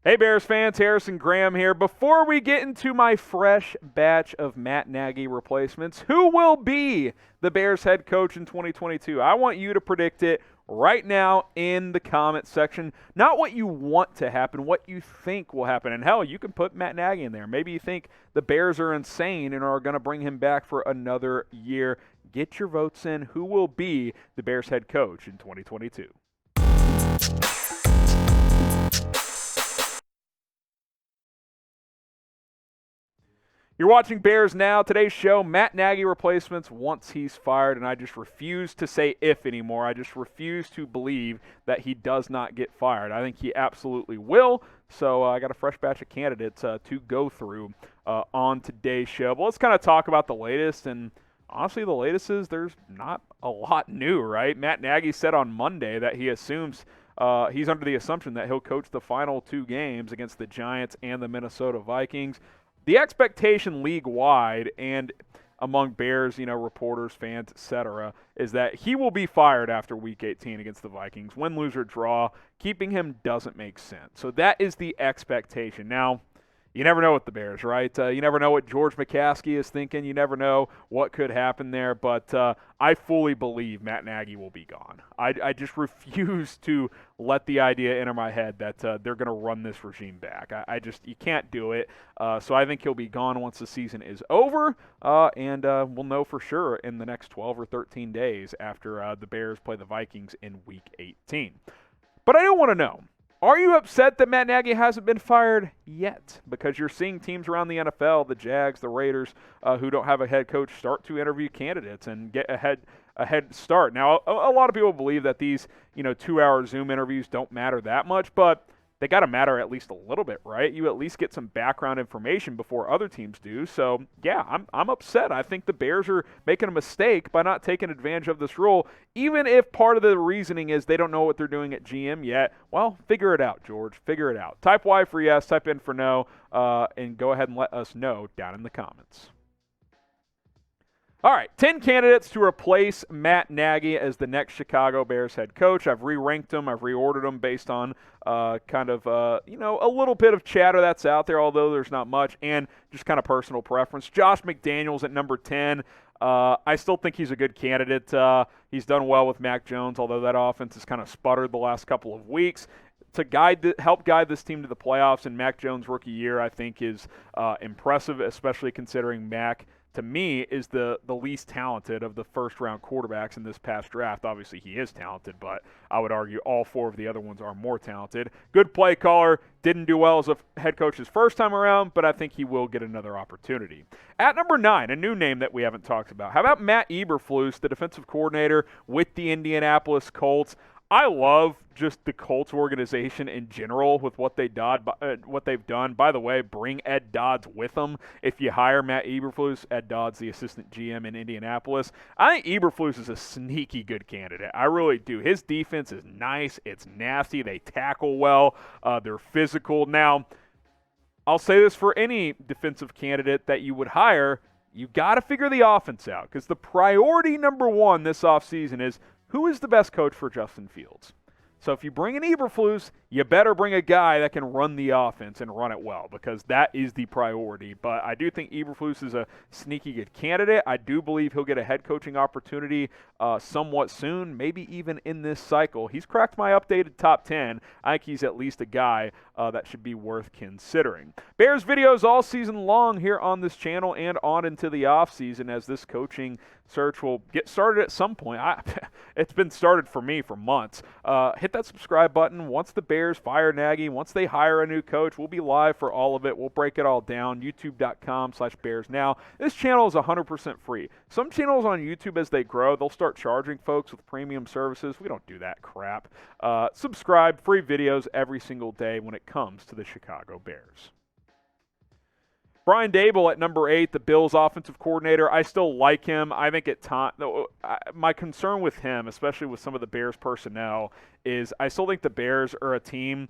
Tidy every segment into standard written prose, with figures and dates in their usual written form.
Hey Bears fans, Harrison Graham here. Before we get into my fresh batch of Matt Nagy replacements, who will be the Bears head coach in 2022? I want you to predict it right now in the comment section. Not what you want to happen, what you think will happen. And hell, you can put Matt Nagy in there. Maybe you think the Bears are insane and are going to bring him back for another year. Get your votes in. Who will be the Bears head coach in 2022? You're watching Bears Now. Today's show, Matt Nagy replacements once he's fired, and I just refuse to say if anymore. I just refuse to believe that he does not get fired. I think he absolutely will, so I got a fresh batch of candidates to go through on today's show. But let's kind of talk about the latest, and honestly, the latest is there's not a lot new, right? Matt Nagy said on Monday that he assumes he's under the assumption that he'll coach the final two games against the Giants and the Minnesota Vikings. The expectation league-wide and among Bears, reporters, fans, etc., is that he will be fired after Week 18 against the Vikings. Win, lose, or draw, keeping him doesn't make sense. So that is the expectation. Now, you never know with the Bears, right? You never know what George McCaskey is thinking. You never know what could happen there. But I fully believe Matt Nagy will be gone. I just refuse to let the idea enter my head that they're going to run this regime back. You can't do it. So I think he'll be gone once the season is over. And we'll know for sure in the next 12 or 13 days after the Bears play the Vikings in Week 18. But I do want to know. Are you upset that Matt Nagy hasn't been fired yet? Because you're seeing teams around the NFL, the Jags, the Raiders, who don't have a head coach, start to interview candidates and get a head start. Now, a lot of people believe that these 2-hour Zoom interviews don't matter that much, but they got to matter at least a little bit, right? You at least get some background information before other teams do. So, yeah, I'm upset. I think the Bears are making a mistake by not taking advantage of this rule, even if part of the reasoning is they don't know what they're doing at GM yet. Well, figure it out, George. Figure it out. Type Y for yes, type in for no, and go ahead and let us know down in the comments. All right, 10 candidates to replace Matt Nagy as the next Chicago Bears head coach. I've re-ranked them. I've reordered them based on a little bit of chatter that's out there, although there's not much, and just kind of personal preference. Josh McDaniels at number 10. I still think he's a good candidate. He's done well with Mac Jones, although that offense has kind of sputtered the last couple of weeks. To help guide this team to the playoffs in Mac Jones' rookie year, I think is impressive, especially considering Mac, to me, is the least talented of the first-round quarterbacks in this past draft. Obviously, he is talented, but I would argue all four of the other ones are more talented. Good play caller. Didn't do well as a head coach his first time around, but I think he will get another opportunity. At number 9, a new name that we haven't talked about. How about Matt Eberflus, the defensive coordinator with the Indianapolis Colts? I love just the Colts organization in general with what they've done. By the way, bring Ed Dodds with them. If you hire Matt Eberflus, Ed Dodds, the assistant GM in Indianapolis, I think Eberflus is a sneaky good candidate. I really do. His defense is nice. It's nasty. They tackle well. They're physical. Now, I'll say this for any defensive candidate that you would hire, you got to figure the offense out because the priority number one this offseason is who is the best coach for Justin Fields? So if you bring in Eberflus, you better bring a guy that can run the offense and run it well because that is the priority. But I do think Eberflus is a sneaky good candidate. I do believe he'll get a head coaching opportunity somewhat soon, maybe even in this cycle. He's cracked my updated top 10. I think he's at least a guy that should be worth considering. Bears videos all season long here on this channel and on into the offseason as this coaching search will get started at some point. It's been started for me for months. Hit that subscribe button. Once the Bears fire Nagy, once they hire a new coach, we'll be live for all of it. We'll break it all down. YouTube.com/BearsNow. This channel is 100% free. Some channels on YouTube, as they grow, they'll start charging folks with premium services. We don't do that crap. Subscribe. Free videos every single day when it comes to the Chicago Bears. Brian Daboll at number 8, the Bills offensive coordinator. I still like him. I think at time, my concern with him, especially with some of the Bears personnel, is I still think the Bears are a team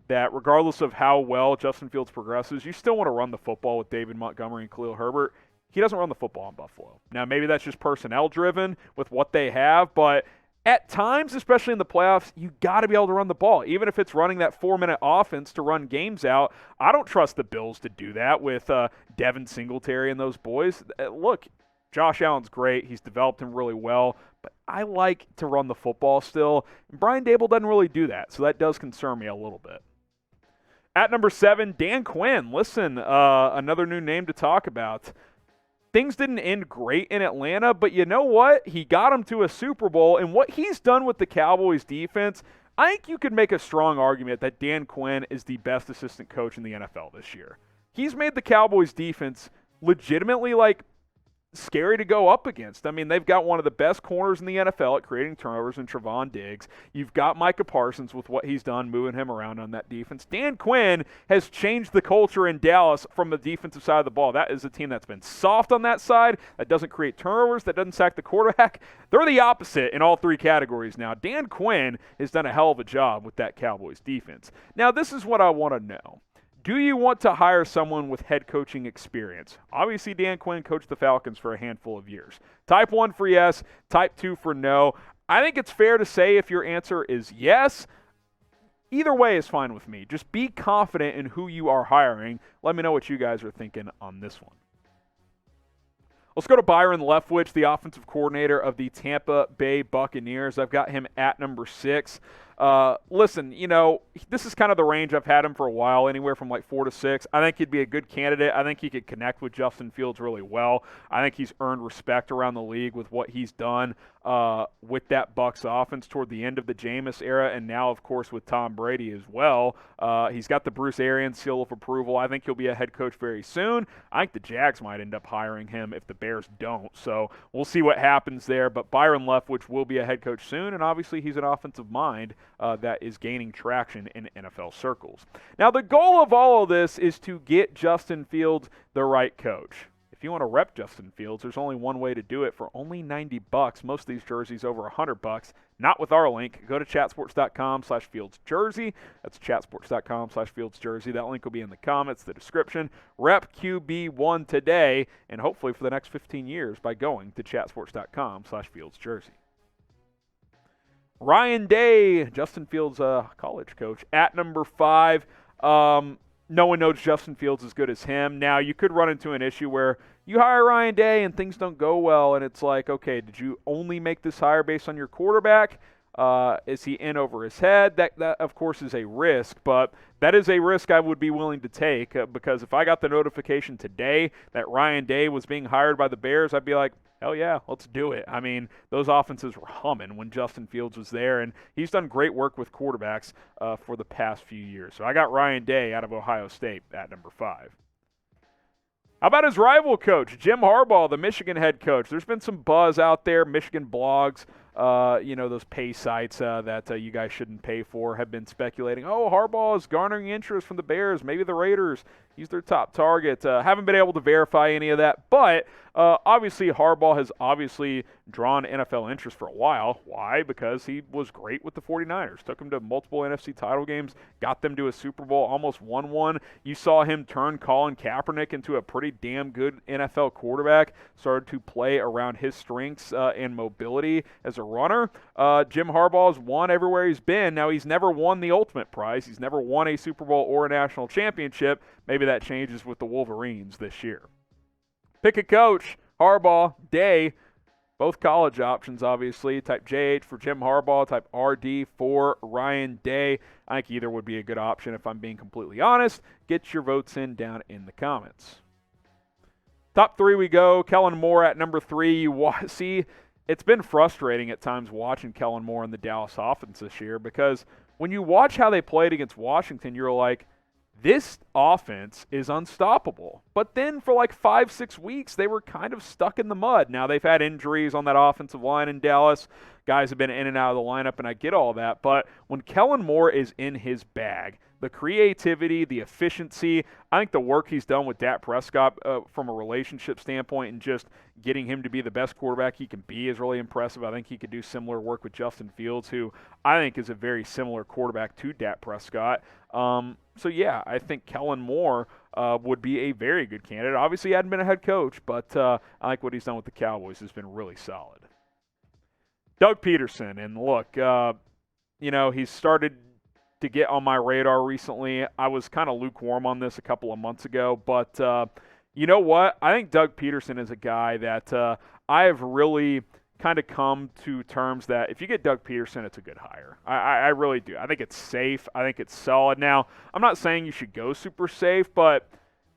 that regardless of how well Justin Fields progresses, you still want to run the football with David Montgomery and Khalil Herbert. He doesn't run the football in Buffalo. Now, maybe that's just personnel driven with what they have, but At times, especially in the playoffs, you got to be able to run the ball. Even if it's running that 4-minute offense to run games out, I don't trust the Bills to do that with Devin Singletary and those boys. Look, Josh Allen's great. He's developed him really well, but I like to run the football still. And Brian Daboll doesn't really do that, so that does concern me a little bit. At number 7, Dan Quinn. Listen, another new name to talk about. Things didn't end great in Atlanta, but you know what? He got him to a Super Bowl, and what he's done with the Cowboys defense, I think you could make a strong argument that Dan Quinn is the best assistant coach in the NFL this year. He's made the Cowboys defense legitimately, scary to go up against. I mean, they've got one of the best corners in the NFL at creating turnovers in Trevon Diggs. You've got Micah Parsons with what he's done, moving him around on that defense. Dan Quinn has changed the culture in Dallas from the defensive side of the ball. That is a team that's been soft on that side, that doesn't create turnovers, that doesn't sack the quarterback. They're the opposite in all 3 categories now. Dan Quinn has done a hell of a job with that Cowboys defense. Now, this is what I want to know. Do you want to hire someone with head coaching experience? Obviously, Dan Quinn coached the Falcons for a handful of years. Type 1 for yes, type 2 for no. I think it's fair to say if your answer is yes, either way is fine with me. Just be confident in who you are hiring. Let me know what you guys are thinking on this one. Let's go to Byron Leftwich, the offensive coordinator of the Tampa Bay Buccaneers. I've got him at number 6. Listen, this is kind of the range I've had him for a while, anywhere from 4 to 6. I think he'd be a good candidate. I think he could connect with Justin Fields really well. I think he's earned respect around the league with what he's done with that Bucs offense toward the end of the Jameis era, and now, of course, with Tom Brady as well. He's got the Bruce Arians seal of approval. I think he'll be a head coach very soon. I think the Jags might end up hiring him if the Bears don't, so we'll see what happens there. But Byron Leftwich will be a head coach soon, and obviously he's an offensive mind that is gaining traction in NFL circles. Now, the goal of all of this is to get Justin Fields the right coach. If you want to rep Justin Fields, there's only one way to do it for only $90. Most of these jerseys over $100. Not with our link. Go to chatsports.com/FieldsJersey. That's chatsports.com/FieldsJersey. That link will be in the comments, the description. Rep QB1 today, and hopefully for the next 15 years by going to chatsports.com/FieldsJersey. Ryan Day, Justin Fields' college coach, at number 5. No one knows Justin Fields as good as him. Now, you could run into an issue where you hire Ryan Day and things don't go well, and it's like, okay, did you only make this hire based on your quarterback? Is he in over his head? That, of course, is a risk, but that is a risk I would be willing to take because if I got the notification today that Ryan Day was being hired by the Bears, I'd be like, hell yeah, let's do it. I mean, those offenses were humming when Justin Fields was there, and he's done great work with quarterbacks for the past few years. So I got Ryan Day out of Ohio State at number 5. How about his rival coach, Jim Harbaugh, the Michigan head coach? There's been some buzz out there. Michigan blogs, those pay sites that you guys shouldn't pay for have been speculating, Harbaugh is garnering interest from the Bears, maybe the Raiders. He's their top target. Haven't been able to verify any of that, but obviously Harbaugh has obviously drawn NFL interest for a while. Why? Because he was great with the 49ers. Took them to multiple NFC title games, got them to a Super Bowl, almost won one. You saw him turn Colin Kaepernick into a pretty damn good NFL quarterback, started to play around his strengths and mobility as a runner. Jim Harbaugh's won everywhere he's been. Now, he's never won the ultimate prize. He's never won a Super Bowl or a national championship. Maybe that changes with the Wolverines this year. Pick a coach, Harbaugh, Day, both college options, obviously. Type JH for Jim Harbaugh, type RD for Ryan Day. I think either would be a good option if I'm being completely honest. Get your votes in down in the comments. Top 3 we go. Kellen Moore at number 3. You see, it's been frustrating at times watching Kellen Moore in the Dallas offense this year because when you watch how they played against Washington, you're like, this offense is unstoppable. But then for 5-6 weeks, they were kind of stuck in the mud. Now, they've had injuries on that offensive line in Dallas. Guys have been in and out of the lineup, and I get all that. But when Kellen Moore is in his bag, the creativity, the efficiency, I think the work he's done with Dak Prescott from a relationship standpoint and just getting him to be the best quarterback he can be is really impressive. I think he could do similar work with Justin Fields, who I think is a very similar quarterback to Dak Prescott. Yeah, I think Kellen Moore would be a very good candidate. Obviously, he hadn't been a head coach, but I like what he's done with the Cowboys. Has been really solid. Doug Pederson. And look, he's started to get on my radar recently. I was kind of lukewarm on this a couple of months ago, but you know what? I think Doug Pederson is a guy that I have really kind of come to terms that if you get Doug Pederson, it's a good hire. I really do. I think it's safe. I think it's solid. Now, I'm not saying you should go super safe, but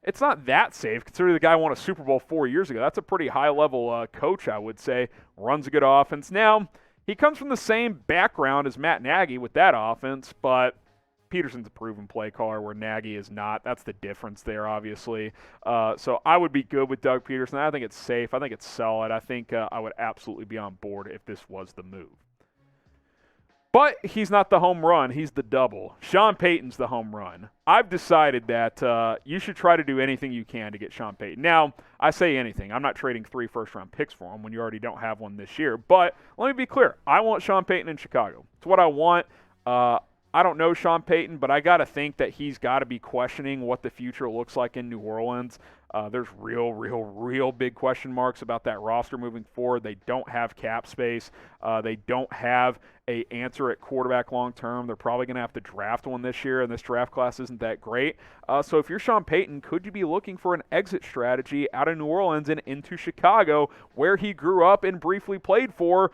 it's not that safe considering the guy won a Super Bowl 4 years ago. That's a pretty high-level coach, I would say. Runs a good offense. Now, he comes from the same background as Matt Nagy with that offense, but Peterson's a proven play caller where Nagy is not. That's the difference there, obviously. So I would be good with Doug Pederson. I think it's safe. I think it's solid. I think I would absolutely be on board if this was the move. But he's not the home run. He's the double. Sean Payton's the home run. I've decided that you should try to do anything you can to get Sean Payton. Now, I say anything. I'm not trading 3 first-round picks for him when you already don't have one this year. But let me be clear. I want Sean Payton in Chicago. It's what I want. I don't know Sean Payton, but I got to think that he's got to be questioning what the future looks like in New Orleans. There's real big question marks about that roster moving forward. They don't have cap space. They don't have an answer at quarterback long term. They're probably going to have to draft one this year, and this draft class isn't that great. So if you're Sean Payton, could you be looking for an exit strategy out of New Orleans and into Chicago, where he grew up and briefly played for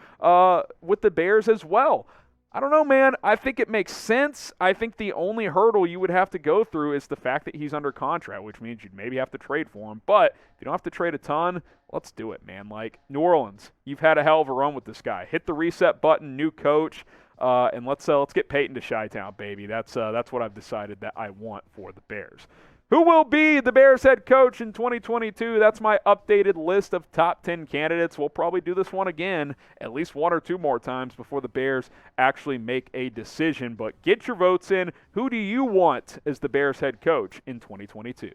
with the Bears as well? I don't know, man. I think it makes sense. I think the only hurdle you would have to go through is the fact that he's under contract, which means you'd maybe have to trade for him. But if you don't have to trade a ton, let's do it, man. Like, New Orleans, you've had a hell of a run with this guy. Hit the reset button, new coach, and let's get Payton to Chi-Town, baby. That's what I've decided that I want for the Bears. Who will be the Bears head coach in 2022? That's my updated list of top 10 candidates. We'll probably do this one again at least 1 or 2 more times before the Bears actually make a decision. But get your votes in. Who do you want as the Bears head coach in 2022?